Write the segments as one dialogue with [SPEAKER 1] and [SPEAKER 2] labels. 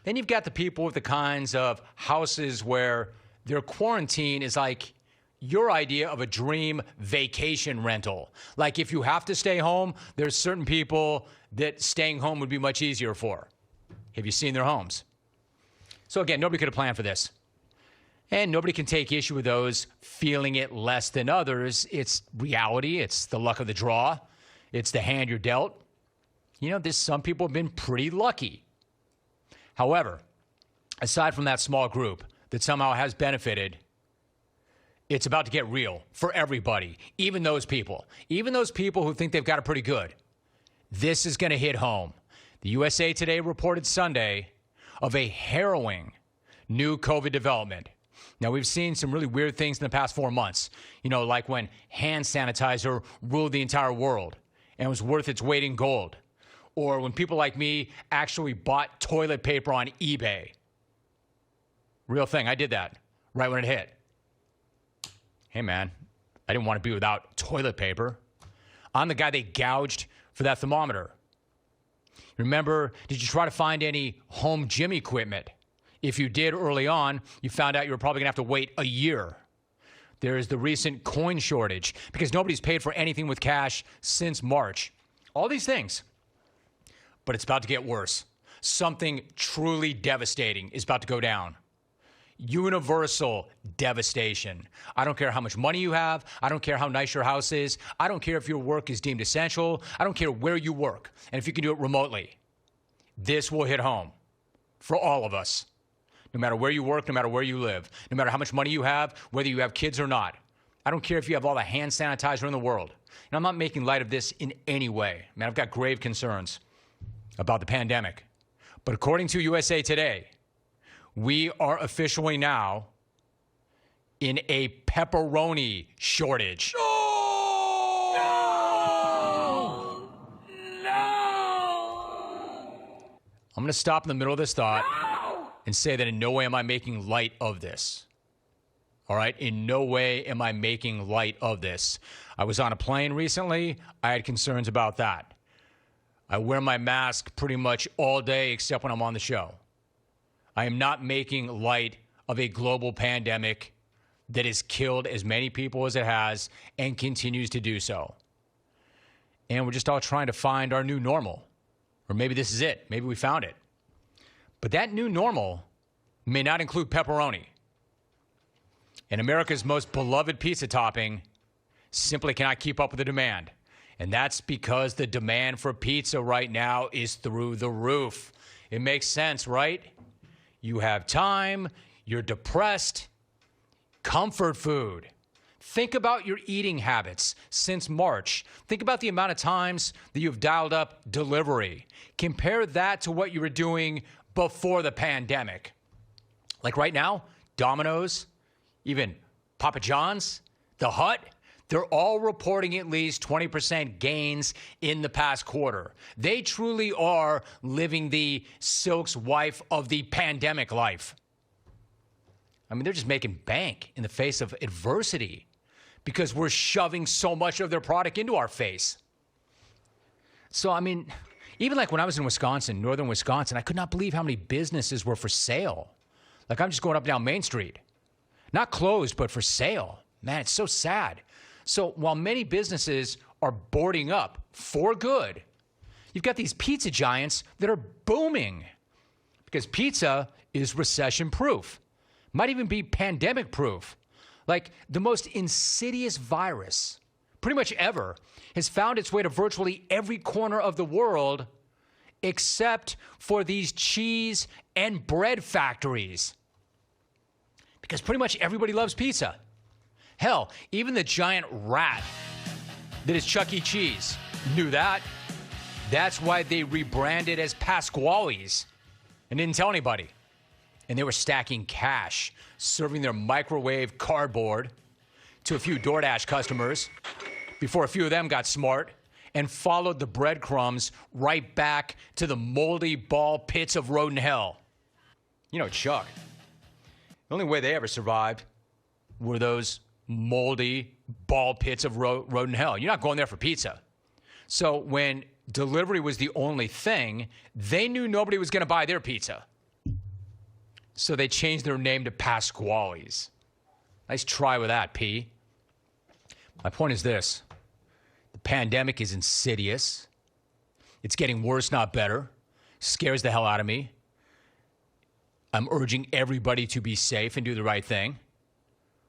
[SPEAKER 1] Then you've got the people with the kinds of houses where their quarantine is like your idea of a dream vacation rental. Like if you have to stay home, there's certain people that staying home would be much easier for. Have you seen their homes? So again, nobody could have planned for this. And nobody can take issue with those feeling it less than others. It's reality. It's the luck of the draw. It's the hand you're dealt. You know, some people have been pretty lucky. However, aside from that small group that somehow has benefited, it's about to get real for everybody, even those people who think they've got it pretty good. This is going to hit home. The USA Today reported Sunday of a harrowing new COVID development. Now, we've seen some really weird things in the past 4 months, you know, like when hand sanitizer ruled the entire world and was worth its weight in gold, or when people like me actually bought toilet paper on eBay. Real thing. I did that right when it hit. Hey, man, I didn't want to be without toilet paper. I'm the guy they gouged for that thermometer. Remember, did you try to find any home gym equipment? If you did early on, you found out you were probably going to have to wait a year. There is the recent coin shortage because nobody's paid for anything with cash since March. All these things. But it's about to get worse. Something truly devastating is about to go down. Universal devastation. I don't care how much money you have. I don't care how nice your house is. I don't care if your work is deemed essential. I don't care where you work and if you can do it remotely. This will hit home for all of us. No matter where you work, no matter where you live, no matter how much money you have, whether you have kids or not. I don't care if you have all the hand sanitizer in the world. And I'm not making light of this in any way. Man, I've got grave concerns about the pandemic. But according to USA Today, we are officially now in a pepperoni shortage.
[SPEAKER 2] No!
[SPEAKER 1] I'm going to stop in the middle of this thought and say that in no way am I making light of this. All right? In no way am I making light of this. I was on a plane recently. I had concerns about that. I wear my mask pretty much all day except when I'm on the show. I am not making light of a global pandemic that has killed as many people as it has and continues to do so. And we're just all trying to find our new normal. Or maybe this is it. Maybe we found it. But that new normal may not include pepperoni. And America's most beloved pizza topping simply cannot keep up with the demand. And that's because the demand for pizza right now is through the roof. It makes sense, right? You have time, you're depressed, comfort food. Think about your eating habits since March. Think about the amount of times that you've dialed up delivery. Compare that to what you were doing before the pandemic. Like right now, Domino's, even Papa John's, The Hut, they're all reporting at least 20% gains in the past quarter. They truly are living the Silk's wife of the pandemic life. I mean, they're just making bank in the face of adversity because we're shoving so much of their product into our face. So, I mean, even like when I was in Wisconsin, northern Wisconsin, I could not believe how many businesses were for sale. Like I'm just going up and down Main Street. Not closed, but for sale. Man, it's so sad. So while many businesses are boarding up for good, you've got these pizza giants that are booming because pizza is recession-proof. Might even be pandemic-proof. Like the most insidious virus, pretty much ever, has found its way to virtually every corner of the world except for these cheese and bread factories. Because pretty much everybody loves pizza. Hell, even the giant rat that is Chuck E. Cheese knew that. That's why they rebranded as Pasquale's and didn't tell anybody. And they were stacking cash, serving their microwave cardboard to a few DoorDash customers before a few of them got smart and followed the breadcrumbs right back to the moldy ball pits of rodent hell. You know, Chuck, the only way they ever survived were those moldy ball pits of rodent hell. You're not going there for pizza. So when delivery was the only thing, they knew nobody was going to buy their pizza. So they changed their name to Pasquale's. Nice try with that, P. My point is this. The pandemic is insidious. It's getting worse, not better. Scares the hell out of me. I'm urging everybody to be safe and do the right thing.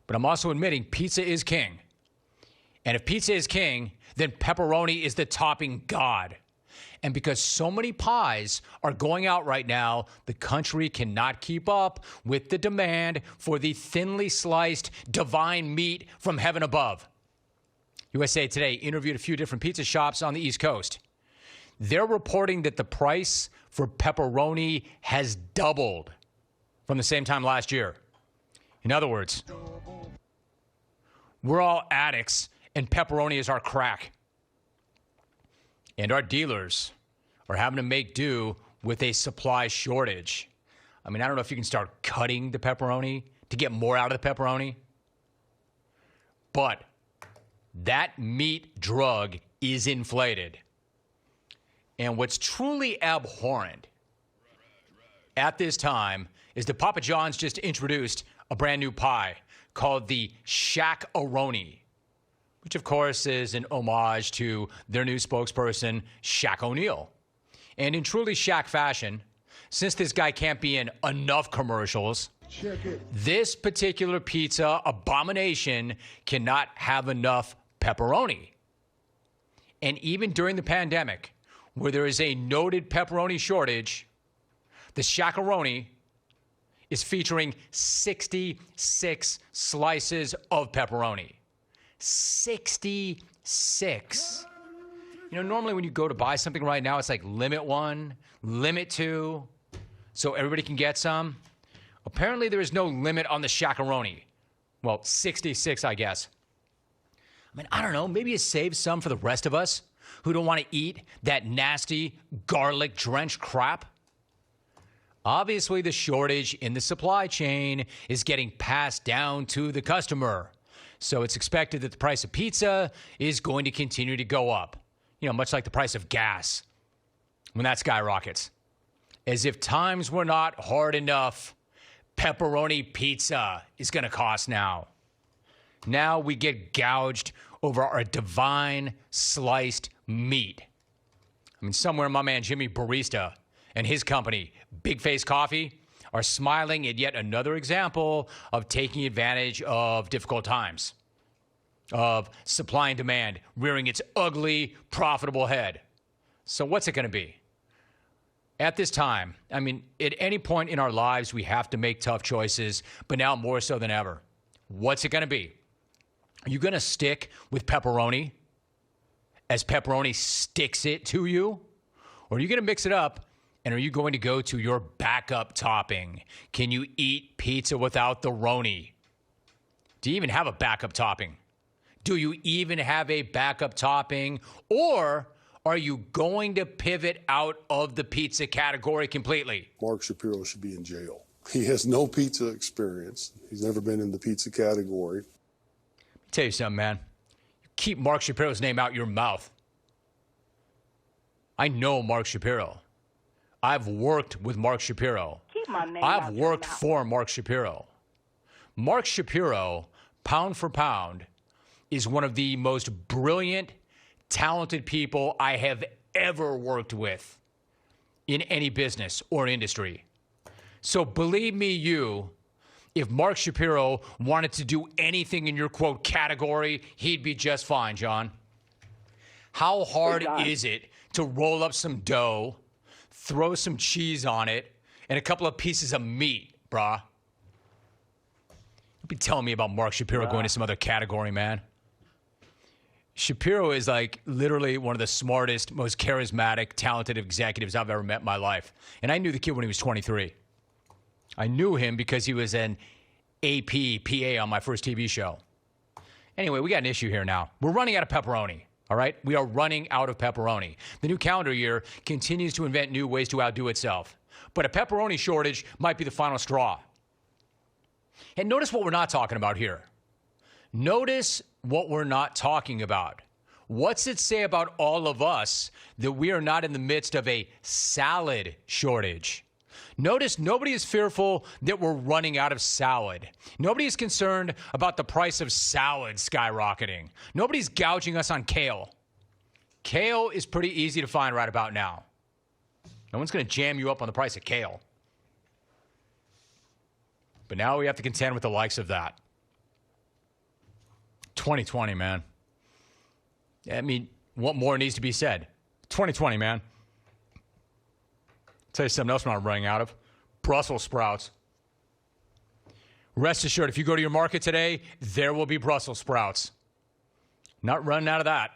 [SPEAKER 1] But I'm also admitting pizza is king. And if pizza is king, then pepperoni is the topping god. And because so many pies are going out right now, the country cannot keep up with the demand for the thinly sliced divine meat from heaven above. USA Today interviewed a few different pizza shops on the East Coast. They're reporting that the price for pepperoni has doubled from the same time last year. In other words, we're all addicts and pepperoni is our crack. And our dealers are having to make do with a supply shortage. I mean, I don't know if you can start cutting the pepperoni to get more out of the pepperoni. But that meat drug is inflated. And what's truly abhorrent at this time is that Papa John's just introduced a brand new pie called the Shack-A-Roni, which of course is an homage to their new spokesperson, Shaq O'Neal. And in truly Shaq fashion, since this guy can't be in enough commercials, this particular pizza abomination cannot have enough pepperoni. And even during the pandemic, where there is a noted pepperoni shortage, the Shack-A-Roni is featuring 66 slices of pepperoni. 66. You know, normally when you go to buy something right now, it's like limit 1, limit 2, so everybody can get some. Apparently there is no limit on the Shack-A-Roni. Well, 66, I guess. I mean, I don't know, maybe you save some for the rest of us who don't want to eat that nasty garlic-drenched crap. Obviously, the shortage in the supply chain is getting passed down to the customer. So it's expected that the price of pizza is going to continue to go up. You know, much like the price of gas when that skyrockets. As if times were not hard enough, pepperoni pizza is going to cost now. Now we get gouged over our divine sliced meat. I mean, somewhere my man Jimmy Barista and his company, Big Face Coffee, are smiling at yet another example of taking advantage of difficult times, of supply and demand rearing its ugly, profitable head. So what's it going to be? At this time, I mean, at any point in our lives, we have to make tough choices, but now more so than ever. What's it going to be? Are you going to stick with pepperoni as pepperoni sticks it to you? Or are you going to mix it up? And are you going to go to your backup topping? Can you eat pizza without the roni? Do you even have a backup topping? Do you even have a backup topping? Or are you going to pivot out of the pizza category completely?
[SPEAKER 3] Mark Shapiro should be in jail. He has no pizza experience. He's never been in the pizza category.
[SPEAKER 1] Tell you something, man. You keep Mark Shapiro's name out your mouth. I know Mark Shapiro. I've worked with Mark Shapiro.
[SPEAKER 4] Keep my name
[SPEAKER 1] I've
[SPEAKER 4] out
[SPEAKER 1] worked
[SPEAKER 4] your mouth.
[SPEAKER 1] for Mark Shapiro. Mark Shapiro, pound for pound, is one of the most brilliant, talented people I have ever worked with in any business or industry. So believe me, if Mark Shapiro wanted to do anything in your, quote, category, he'd be just fine, John. How hard is it to roll up some dough, throw some cheese on it, and a couple of pieces of meat, brah? Don't be telling me about Mark Shapiro going to some other category, man. Shapiro is like literally one of the smartest, most charismatic, talented executives I've ever met in my life. And I knew the kid when he was 23. I knew him because he was an AP PA on my first TV show. Anyway, we got an issue here now. We're running out of pepperoni, all right? We are running out of pepperoni. The new calendar year continues to invent new ways to outdo itself. But a pepperoni shortage might be the final straw. And notice what we're not talking about here. Notice what we're not talking about. What's it say about all of us that we are not in the midst of a salad shortage? Notice nobody is fearful that we're running out of salad. Nobody is concerned about the price of salad skyrocketing. Nobody's gouging us on kale. Kale is pretty easy to find right about now. No one's going to jam you up on the price of kale. But now we have to contend with the likes of that. 2020, man. I mean, what more needs to be said? 2020, man. I'll tell you something else I'm not running out of. Brussels sprouts. Rest assured, if you go to your market today, there will be Brussels sprouts. Not running out of that.